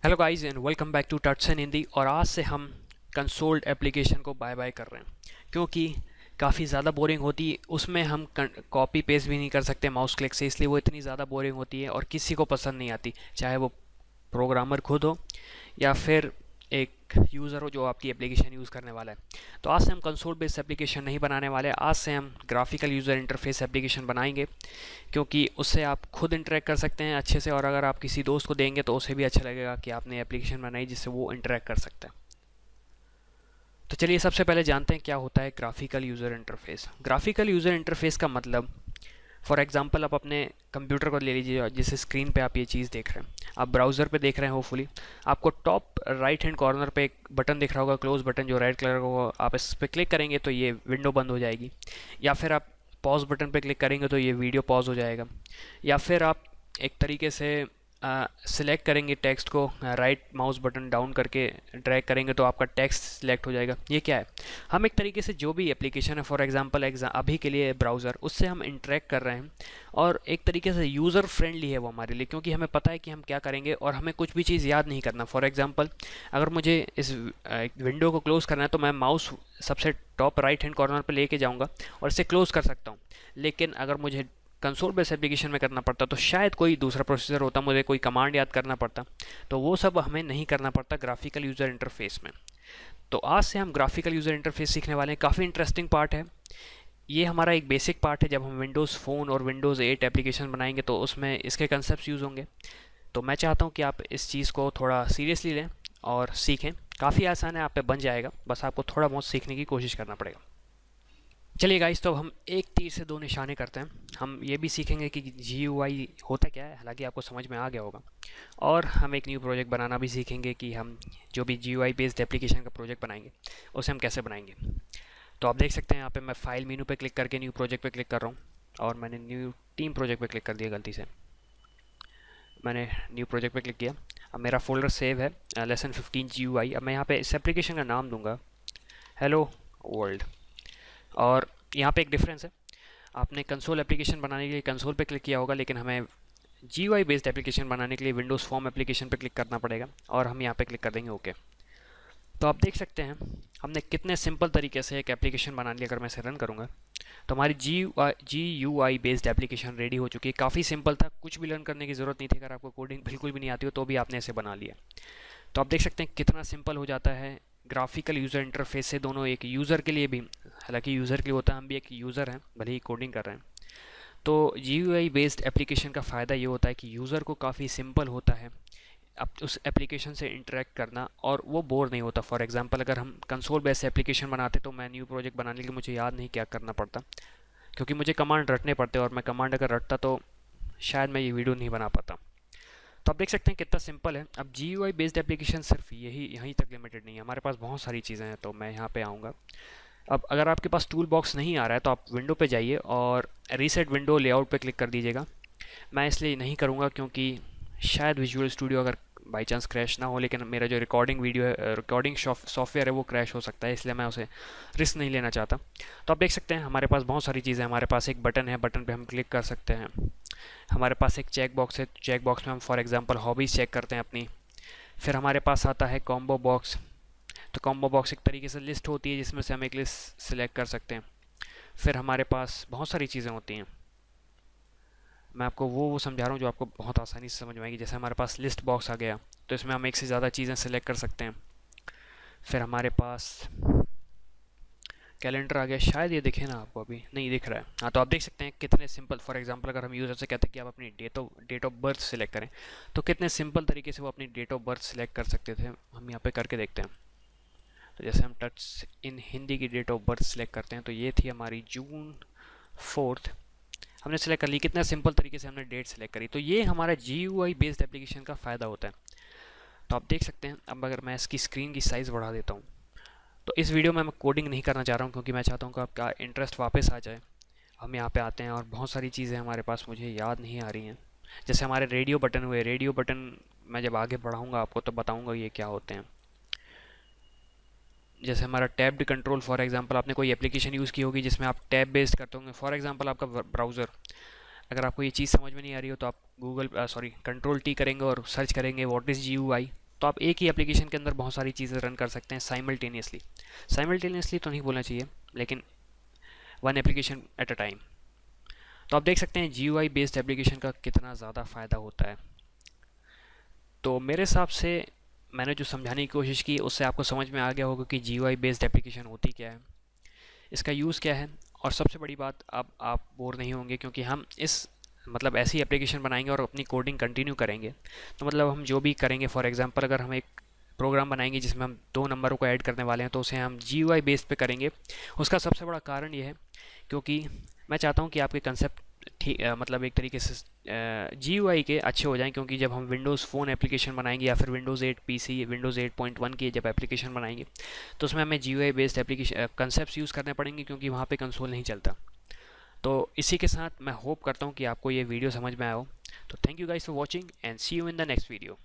Hello guys and welcome back to touch in Hindi. और आज से हम कंसोल्ड एप्लीकेशन को बाय बाय कर रहे हैं क्योंकि काफ़ी ज़्यादा बोरिंग होती है। उसमें हम कॉपी पेस्ट भी नहीं कर सकते माउस क्लिक से, इसलिए वो इतनी ज़्यादा बोरिंग होती है और किसी को पसंद नहीं आती, चाहे वो प्रोग्रामर खुद हो या फिर एक यूज़र हो जो आपकी एप्लीकेशन यूज़ करने वाला है। तो आज से हम कंसोल बेस्ड एप्लीकेशन नहीं बनाने वाले, आज से हम ग्राफिकल यूज़र इंटरफेस एप्लीकेशन बनाएंगे क्योंकि उससे आप खुद इंटरेक्ट कर सकते हैं अच्छे से, और अगर आप किसी दोस्त को देंगे तो उसे भी अच्छा लगेगा कि आपने एप्लीकेशन बनाई जिससे वो इंटरेक्ट कर सकता है। तो चलिए सबसे पहले जानते हैं क्या होता है graphical user interface. Graphical user interface का मतलब, फॉर एग्जांपल आप अपने कंप्यूटर को ले लीजिए जिस स्क्रीन पे आप ये चीज़ देख रहे हैं, आप ब्राउज़र पे देख रहे हैं होपफुली। आपको टॉप राइट हैंड कॉर्नर पे एक बटन दिख रहा होगा, क्लोज बटन, जो रेड कलर का होगा। आप इस पर क्लिक करेंगे तो ये विंडो बंद हो जाएगी, या फिर आप पॉज बटन पे क्लिक करेंगे तो ये वीडियो पॉज हो जाएगा, या फिर आप एक तरीके से सिलेक्ट करेंगे टेक्स्ट को, राइट माउस बटन डाउन करके ड्रैग करेंगे तो आपका टेक्स्ट सिलेक्ट हो जाएगा। ये क्या है, हम एक तरीके से जो भी एप्लीकेशन है, फॉर एग्जांपल अभी के लिए ब्राउज़र, उससे हम इंटरेक्ट कर रहे हैं और एक तरीके से यूज़र फ्रेंडली है वो हमारे लिए, क्योंकि हमें पता है कि हम क्या करेंगे और हमें कुछ भी चीज़ याद नहीं करना। फॉर एग्जांपल अगर मुझे इस विंडो को क्लोज़ करना है तो मैं माउस सबसे टॉप राइट हैंड कॉर्नर पर लेके जाऊँगा और इसे क्लोज़ कर सकता हूँ। लेकिन अगर मुझे कंसोल बेस्ड एप्लीकेशन में करना पड़ता तो शायद कोई दूसरा प्रोसेसर होता, मुझे कोई कमांड याद करना पड़ता, तो वो सब हमें नहीं करना पड़ता ग्राफिकल यूज़र इंटरफेस में। तो आज से हम ग्राफिकल यूज़र इंटरफेस सीखने वाले हैं। काफ़ी इंटरेस्टिंग पार्ट है ये, हमारा एक बेसिक पार्ट है। जब हम विंडोज़ फ़ोन और विंडोज़ 8 एप्लीकेशन बनाएंगे तो उसमें इसके कंसेप्ट यूज़ होंगे। तो मैं चाहता हूँ कि आप इस चीज़ को थोड़ा सीरियसली लें और सीखें। काफ़ी आसान है, आप पे बन जाएगा, बस आपको थोड़ा बहुत सीखने की कोशिश करना पड़ेगा। चलिए गाइस, तो अब हम एक तीर से दो निशाने करते हैं। हम ये भी सीखेंगे कि GUI होता क्या है, हालांकि आपको समझ में आ गया होगा। और हम एक न्यू प्रोजेक्ट बनाना भी सीखेंगे कि हम जो भी GUI बेस्ड एप्लीकेशन का प्रोजेक्ट बनाएंगे उसे हम कैसे बनाएंगे। तो आप देख सकते हैं यहाँ पे मैं फाइल मेनू पे क्लिक करके न्यू प्रोजेक्ट पे क्लिक कर रहा हूँ, और मैंने न्यू टीम प्रोजेक्ट पे क्लिक कर दिया गलती से। मैंने न्यू प्रोजेक्ट पे क्लिक किया। अब मेरा फोल्डर सेव है लेसन 15 GUI। अब मैं यहाँ पे इस एप्लीकेशन का नाम दूंगा हेलो वर्ल्ड। और यहाँ पे एक डिफरेंस है, आपने कंसोल एप्लीकेशन बनाने के लिए कंसोल पे क्लिक किया होगा, लेकिन हमें GUI बेस्ड एप्लीकेशन बनाने के लिए विंडोज़ फॉर्म एप्लीकेशन पे क्लिक करना पड़ेगा, और हम यहाँ पे क्लिक कर देंगे ओके। तो आप देख सकते हैं हमने कितने सिंपल तरीके से एक एप्लीकेशन बना ली। अगर मैं इसे रन करूँगा तो हमारी GUI बेस्ड एप्लीकेशन रेडी हो चुकी है। काफ़ी सिंपल था, कुछ भी लर्न करने की ज़रूरत नहीं थी। अगर आपको कोडिंग बिल्कुल भी नहीं आती हो तो भी आपने इसे बना लिया। तो आप देख सकते हैं कितना सिंपल हो जाता है ग्राफिकल यूज़र इंटरफेस से। दोनों एक यूज़र के लिए भी, हालांकि यूज़र के लिए होता है, हम भी एक यूज़र हैं भले ही कोडिंग कर रहे हैं। तो GUI बेस्ड एप्लीकेशन का फ़ायदा ये होता है कि यूज़र को काफ़ी सिंपल होता है अब उस एप्लीकेशन से इंटरेक्ट करना, और वो बोर नहीं होता। फॉर एग्जांपल अगर हम कंसोल बेस्ड एप्लीकेशन बनाते तो मैं न्यू प्रोजेक्ट बनाने के लिए मुझे याद नहीं क्या करना पड़ता, क्योंकि मुझे कमांड रटने पड़ते, और मैं कमांड अगर रटता तो शायद मैं ये वीडियो नहीं बना पाता। तो आप देख सकते हैं कितना सिंपल है। अब GUI बेस्ड एप्लीकेशन सिर्फ यहीं तक लिमिटेड नहीं है, हमारे पास बहुत सारी चीज़ें हैं। तो मैं यहाँ पे आऊँगा। अब अगर आपके पास टूल बॉक्स नहीं आ रहा है तो आप विंडो पे जाइए और रीसेट विंडो लेआउट पे क्लिक कर दीजिएगा। मैं इसलिए नहीं करूँगा क्योंकि शायद विजुअल स्टूडियो अगर बाई चांस क्रैश ना हो, लेकिन मेरा जो रिकॉर्डिंग सॉफ्टवेयर है वो क्रैश हो सकता है, इसलिए मैं उसे रिस्क नहीं लेना चाहता। तो आप देख सकते हैं हमारे पास बहुत सारी चीज़ें हैं। हमारे पास एक बटन है, बटन पे हम क्लिक कर सकते हैं। हमारे पास एक चेक बॉक्स है, चेक बॉक्स में हम फॉर एग्जांपल हॉबीज़ चेक करते हैं अपनी। फिर हमारे पास आता है कॉम्बो बॉक्स। तो कॉम्बो बॉक्स एक तरीके से लिस्ट होती है जिसमें से हम एक लिस्ट सिलेक्ट कर सकते हैं। फिर हमारे पास बहुत सारी चीज़ें होती हैं, मैं आपको वो समझा रहा हूँ जो आपको बहुत आसानी से समझ में आएगी। जैसे हमारे पास लिस्ट बॉक्स आ गया तो इसमें हम एक से ज़्यादा चीज़ें सेलेक्ट कर सकते हैं। फिर हमारे पास कैलेंडर आ गया, शायद ये दिखे ना आपको, अभी नहीं दिख रहा है। हाँ, तो आप देख सकते हैं कितने सिंपल। फॉर एग्जांपल अगर हम यूज़र से कहते हैं कि आप अपनी डेट ऑफ बर्थ सेलेक्ट करें, तो कितने सिंपल तरीके से वो अपनी डेट ऑफ बर्थ सेलेक्ट कर सकते थे। हम यहाँ पे करके देखते हैं। तो जैसे हम टच इन हिंदी की डेट ऑफ बर्थ सेलेक्ट करते हैं तो ये थी हमारी June 4, हमने सेलेक्ट कर ली। कितना सिंपल तरीके से हमने डेट सेलेक्ट करी। तो ये हमारा GUI बेस्ड एप्लीकेशन का फ़ायदा होता है। तो आप देख सकते हैं। अब अगर मैं इसकी स्क्रीन की साइज़ बढ़ा देता हूँ, तो इस वीडियो में मैं कोडिंग नहीं करना चाह रहा हूँ क्योंकि मैं चाहता हूँ कि आपका इंटरेस्ट वापस आ जाए। हम यहाँ पे आते हैं और बहुत सारी चीज़ें हमारे पास मुझे याद नहीं आ रही हैं। जैसे हमारे रेडियो बटन हुए, रेडियो बटन मैं जब आगे बढ़ाऊँगा आपको तो बताऊँगा ये क्या होते हैं। जैसे हमारा टैब्ड कंट्रोल, फॉर एग्जांपल आपने कोई एप्लीकेशन यूज़ की होगी जिसमें आप टैब बेस्ड करते होंगे। फॉर एग्जांपल आपका ब्राउज़र, अगर आपको ये चीज़ समझ में नहीं आ रही हो तो आप कंट्रोल टी करेंगे और सर्च करेंगे व्हाट इज़ GUI, तो आप एक ही एप्लीकेशन के अंदर बहुत सारी चीज़ें रन कर सकते हैं साइमल्टेनियसली। साइमल्टेनियसली तो नहीं बोलना चाहिए, लेकिन one application at a time. तो आप देख सकते हैं GUI बेस्ड एप्लीकेशन का कितना ज़्यादा फ़ायदा होता है। तो मेरे हिसाब से मैंने जो समझाने की कोशिश की उससे आपको समझ में आ गया होगा कि GUI बेस्ड एप्लीकेशन होती क्या है, इसका यूज़ क्या है। और सबसे बड़ी बात, अब आप बोर नहीं होंगे क्योंकि हम इस मतलब ऐसी एप्लीकेशन बनाएंगे और अपनी कोडिंग कंटिन्यू करेंगे। तो मतलब हम जो भी करेंगे, फॉर एग्जांपल अगर हम एक प्रोग्राम बनाएंगे जिसमें हम 2 नंबरों को ऐड करने वाले हैं, तो उसे हम GUI बेस पे करेंगे। उसका सबसे बड़ा कारण ये है क्योंकि मैं चाहता हूँ कि आपके कंसेप्ट ठीक मतलब एक तरीके से GUI के अच्छे हो जाएं, क्योंकि जब हम विंडोज़ फ़ोन एप्लीकेशन बनाएंगे या फिर विंडोज़ 8 PC, विंडोज़ 8.1 की जब एप्लीकेशन बनाएंगे, तो उसमें हमें GUI based application concept use करने पड़ेंगे, क्योंकि वहाँ पे कंसोल नहीं चलता। तो इसी के साथ मैं होप करता हूँ कि आपको ये वीडियो समझ में आया हो। तो thank you guys for watching and see you in the next video.